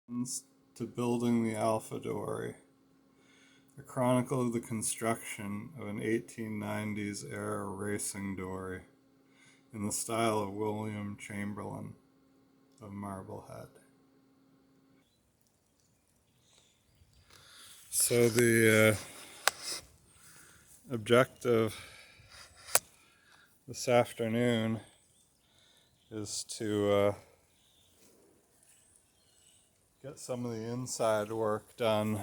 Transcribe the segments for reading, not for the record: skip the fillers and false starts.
To building the Alpha Dory, a chronicle of the construction of an 1890s era racing dory in the style of William Chamberlain of Marblehead. So the objective this afternoon is to get some of the inside work done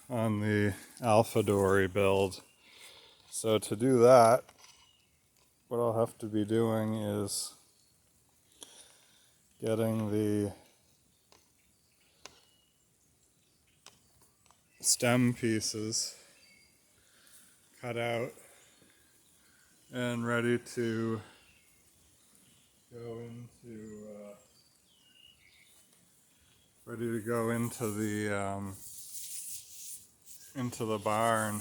on the Alpha Dory build. So to do that, what I'll have to be doing is getting the stem pieces cut out and ready to go into the barn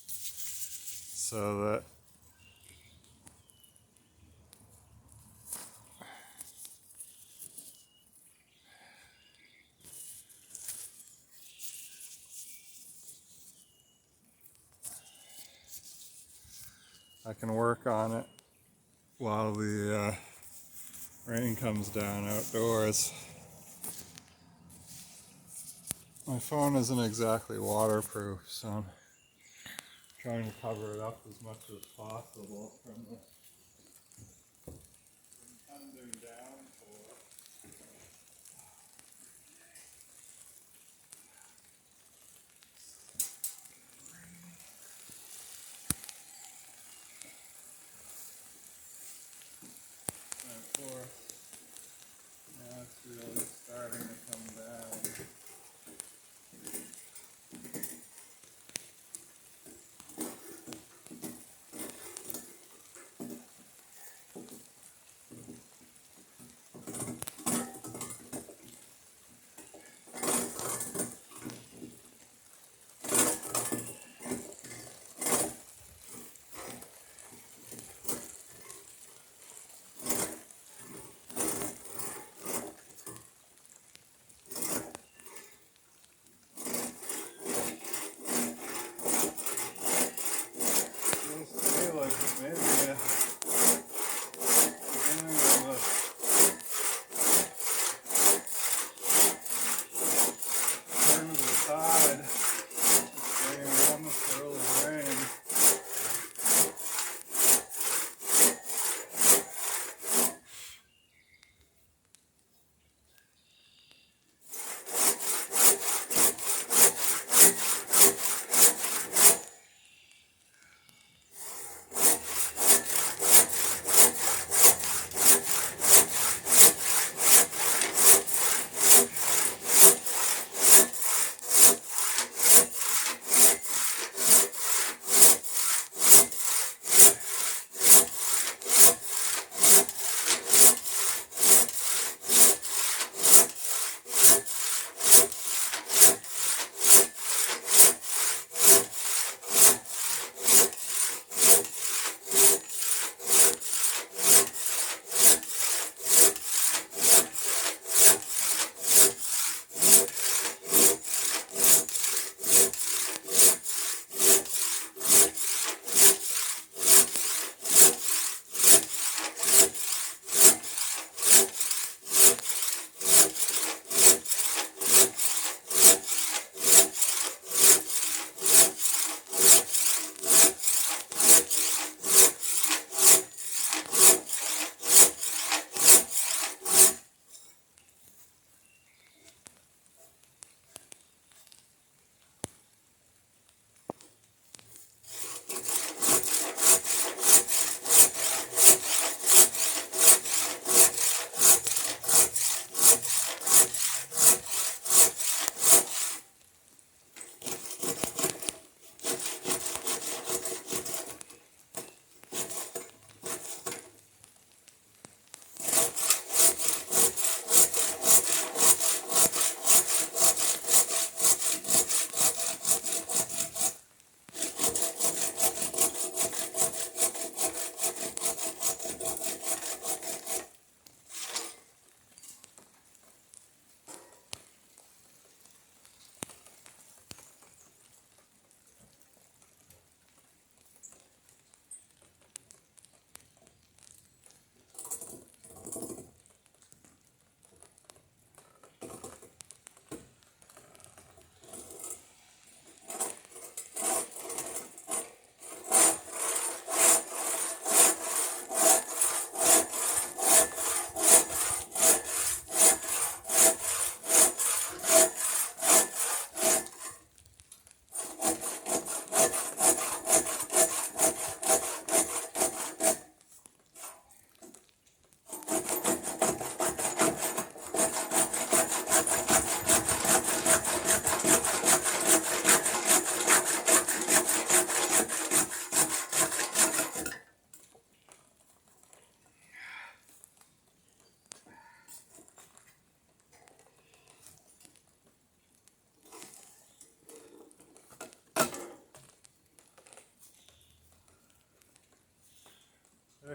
so that I can work on it while the rain comes down outdoors. My phone isn't exactly waterproof, so I'm trying to cover it up as much as possible from the impending downpour. And of course, now it's really starting to come down.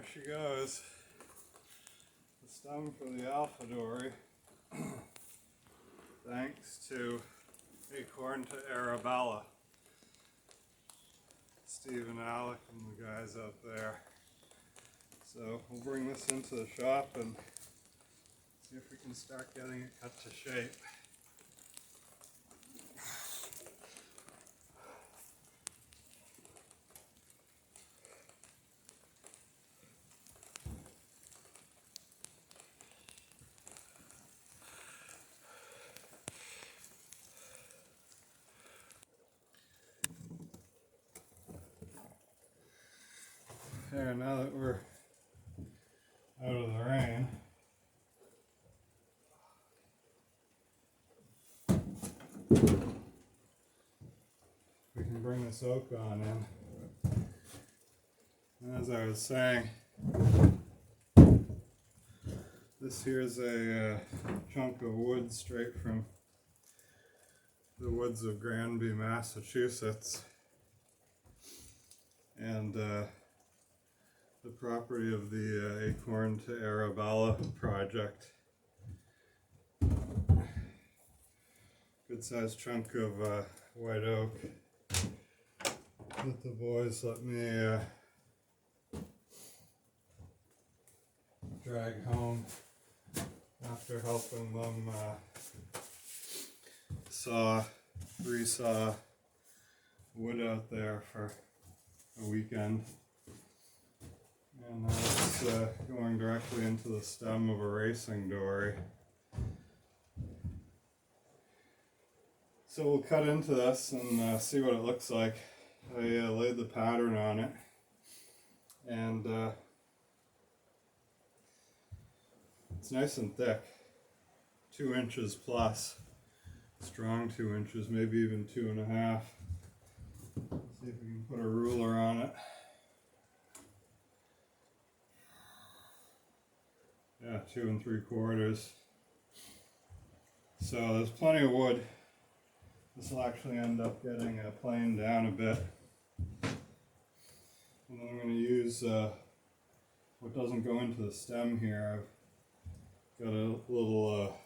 There she goes. The stem for the alpha Dory. Thanks to Acorn to Arabella. Steve and Alec and the guys out there. So we'll bring this into the shop and see if we can start getting it cut to shape. There, now that we're out of the rain, we can bring this oak on in. And as I was saying, this here's a chunk of wood straight from the woods of Granby, Massachusetts, and the property of the Acorn to Arabella project. Good sized chunk of white oak that the boys let me drag home after helping them resaw wood out there for a weekend. And now it's going directly into the stem of a racing dory. So we'll cut into this and see what it looks like. I laid the pattern on it, and it's nice and thick, 2 inches plus, strong 2 inches, maybe even 2.5. See if we can put a ruler on it. Yeah, 2 3/4. So there's plenty of wood. This will actually end up getting planed down a bit. And then I'm going to use what doesn't go into the stem here. I've got a little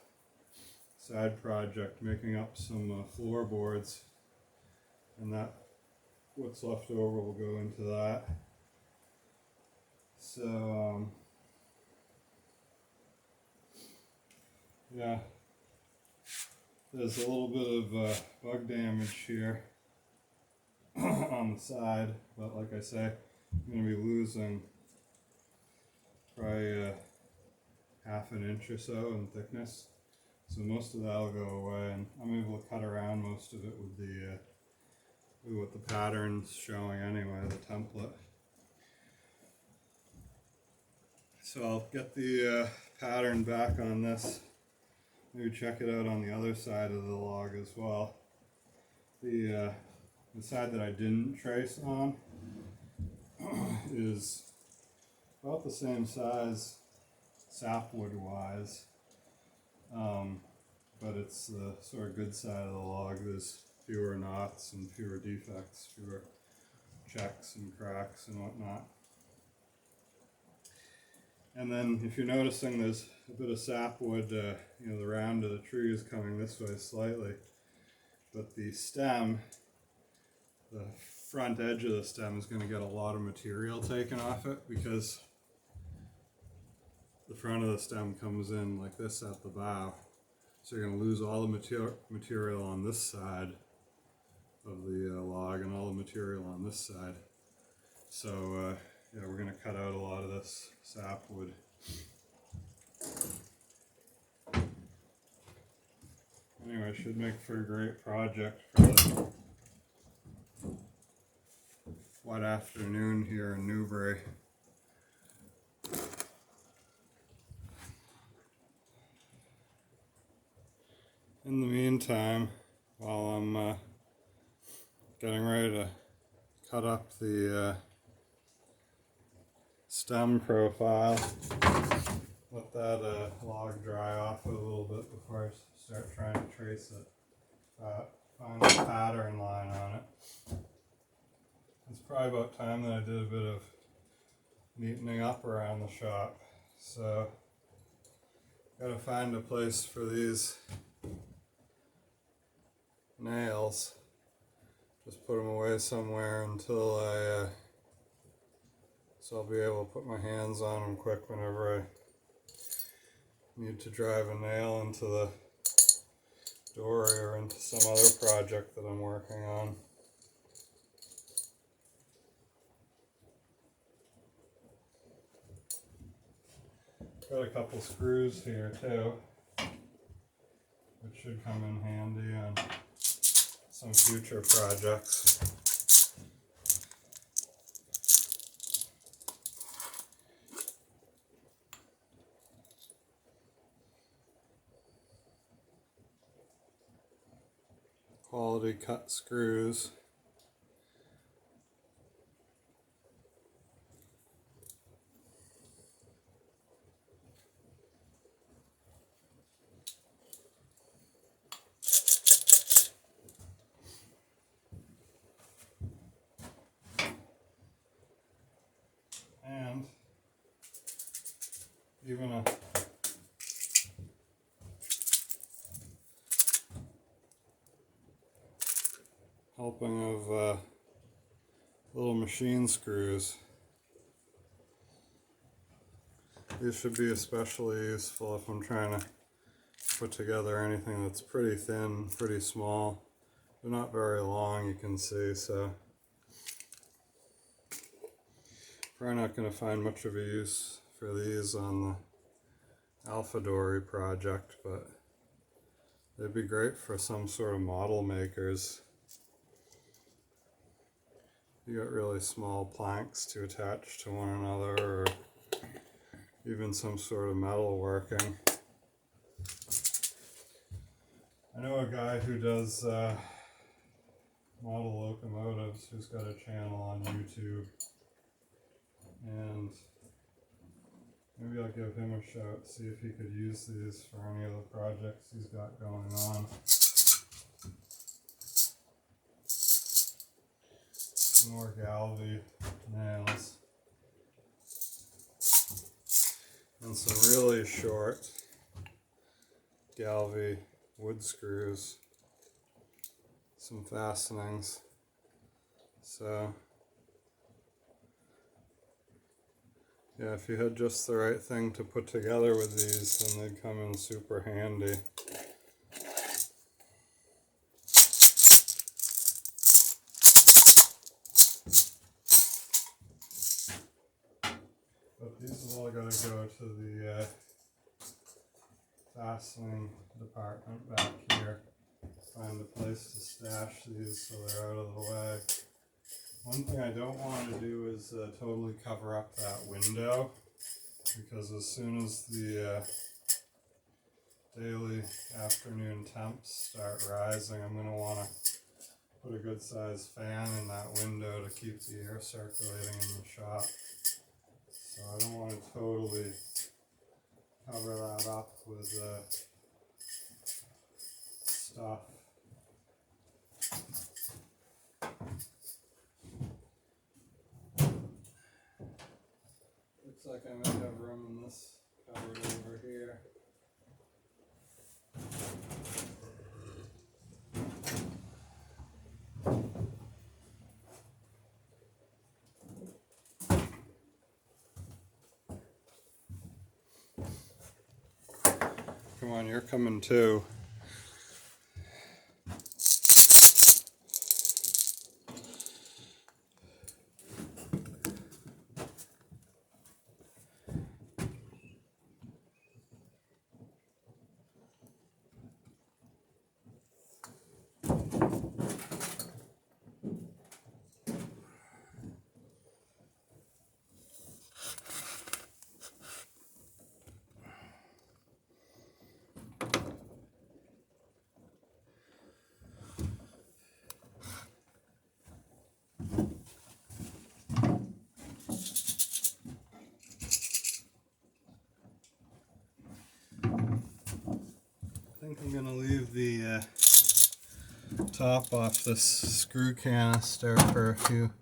side project making up some floorboards, and that what's left over will go into that. So yeah, there's a little bit of bug damage here on the side, but like I say, I'm going to be losing probably 1/2 inch or so in thickness, so most of that will go away, and I'm able to cut around most of it with the with what the pattern's showing anyway, the template. So I'll get the pattern back on this. Maybe check it out on the other side of the log as well. The side that I didn't trace on is about the same size sapwood wise, but it's the sort of good side of the log. There's fewer knots and fewer defects, fewer checks and cracks and whatnot. And then if you're noticing, there's a bit of sapwood, the round of the tree is coming this way slightly, but the stem, the front edge of the stem is going to get a lot of material taken off it, because the front of the stem comes in like this at the bow. So you're going to lose all the material on this side of the log and all the material on this side. So yeah, we're going to cut out a lot of this sapwood. Anyway, should make for a great project for the wet afternoon here in Newbury. In the meantime, while I'm getting ready to cut up the stem profile, let that log dry off a little bit before I start trying to trace it. Find a pattern line on it. It's probably about time that I did a bit of neatening up around the shop. So gotta find a place for these nails. Just put them away somewhere until so I'll be able to put my hands on them quick whenever I need to drive a nail into the Dory or into some other project that I'm working on. Got a couple screws here too, which should come in handy on some future projects. Quality cut screws. And even a helping of little machine screws. These should be especially useful if I'm trying to put together anything that's pretty thin, pretty small. They're not very long, you can see, so probably not going to find much of a use for these on the Alpha Dory project, but they'd be great for some sort of model makers. You got really small planks to attach to one another, or even some sort of metal working. I know a guy who does model locomotives who's got a channel on YouTube, and maybe I'll give him a shout, see if he could use these for any of the projects he's got going on. More Galvy nails. And some really short Galvy wood screws. Some fastenings. So yeah, if you had just the right thing to put together with these, then they'd come in super handy. But these have all got to go to the fastening department back here. Find a place to stash these so they're out of the way. One thing I don't want to do is totally cover up that window, because as soon as the daily afternoon temps start rising, I'm going to want to put a good sized fan in that window to keep the air circulating in the shop. So I don't want to totally cover that up with stuff. Looks like I might have room in this cupboard over here. Come on, you're coming too. I think I'm going to leave the top off this screw canister for a few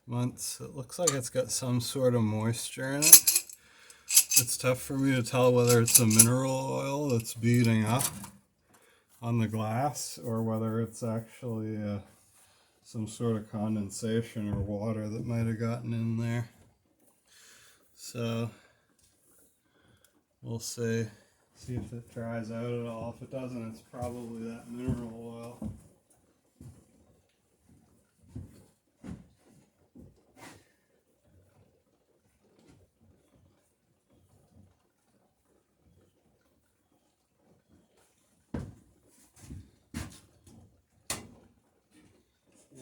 months. It looks like it's got some sort of moisture in it. It's tough for me to tell whether it's a mineral oil that's beading up on the glass or whether it's actually some sort of condensation or water that might have gotten in there. So we'll see if it dries out at all. If it doesn't, it's probably that mineral oil.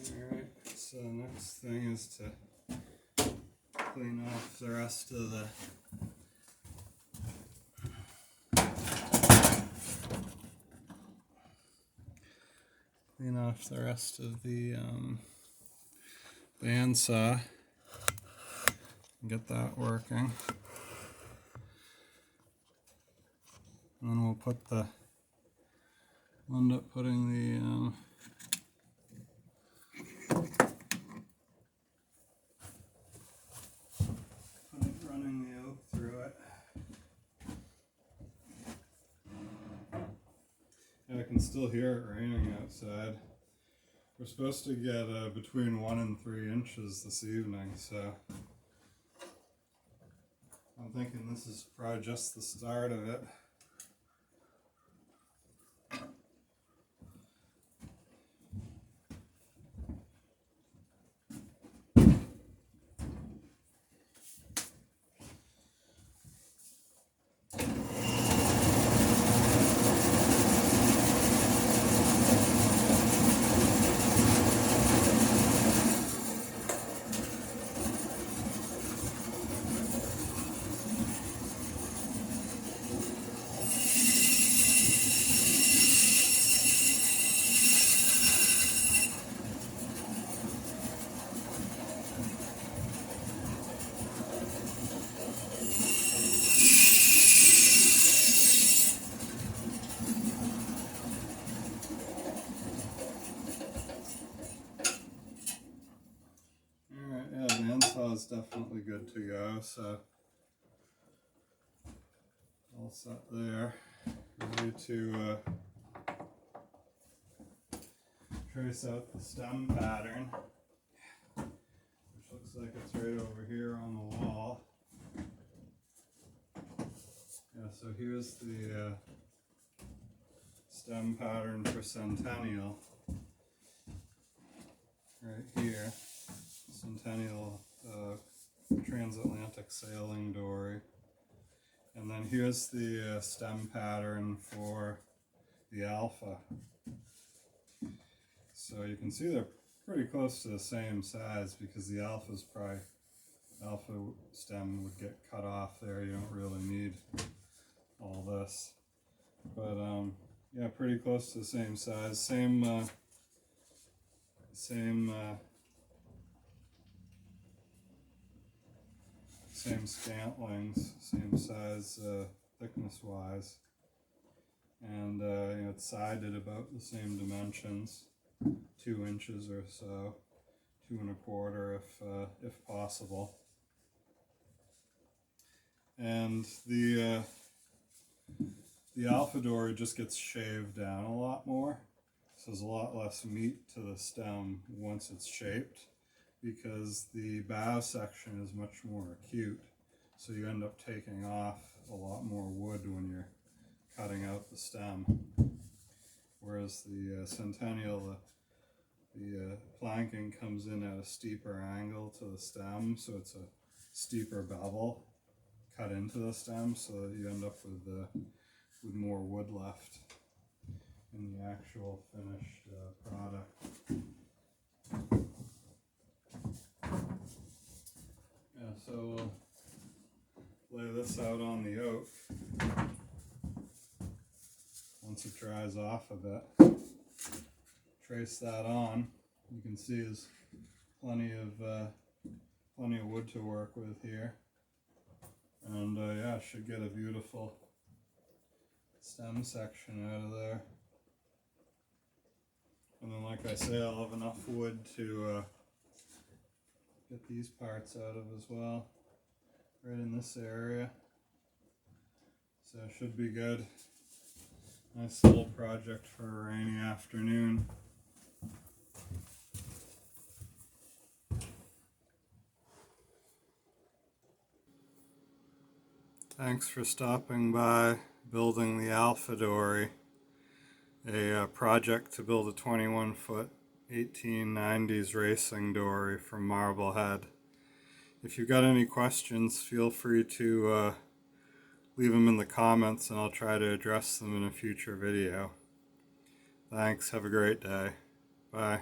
Alright, so the next thing is to clean off the rest of the bandsaw and get that working. And then we'll end up putting the running the oak through it. And I can still hear it raining outside. We're supposed to get between 1 and 3 inches this evening, so I'm thinking this is probably just the start of it. Is definitely good to go, so all set there, ready to trace out the stem pattern, which looks like it's right over here on the wall. Yeah, so here's the stem pattern for Centennial, right here, Centennial transatlantic sailing dory. And then here's the stem pattern for the alpha. So you can see they're pretty close to the same size because the alpha stem would get cut off there. You don't really need all this. But yeah, pretty close to the same size. Same scantlings, same size thickness wise, and you know, it's sided about the same dimensions, 2 inches or so, 2 1/4 if possible. And the alpha dory just gets shaved down a lot more, so there's a lot less meat to the stem once it's shaped, because the bow section is much more acute, so you end up taking off a lot more wood when you're cutting out the stem. Whereas the Centennial, the planking comes in at a steeper angle to the stem, so it's a steeper bevel cut into the stem, so that you end up with more wood left in the actual finished product. Yeah, so we'll lay this out on the oak. Once it dries off a bit, trace that on. You can see there's plenty of wood to work with here, and yeah, should get a beautiful stem section out of there. And then, like I say, I'll have enough wood to get these parts out of as well, right in this area. So it should be good. Nice little project for a rainy afternoon. Thanks for stopping by Building the Alpha Dory, a project to build a 21-foot 1890s racing dory from Marblehead. If you've got any questions, feel free to leave them in the comments and I'll try to address them in a future video. Thanks, have a great day. Bye.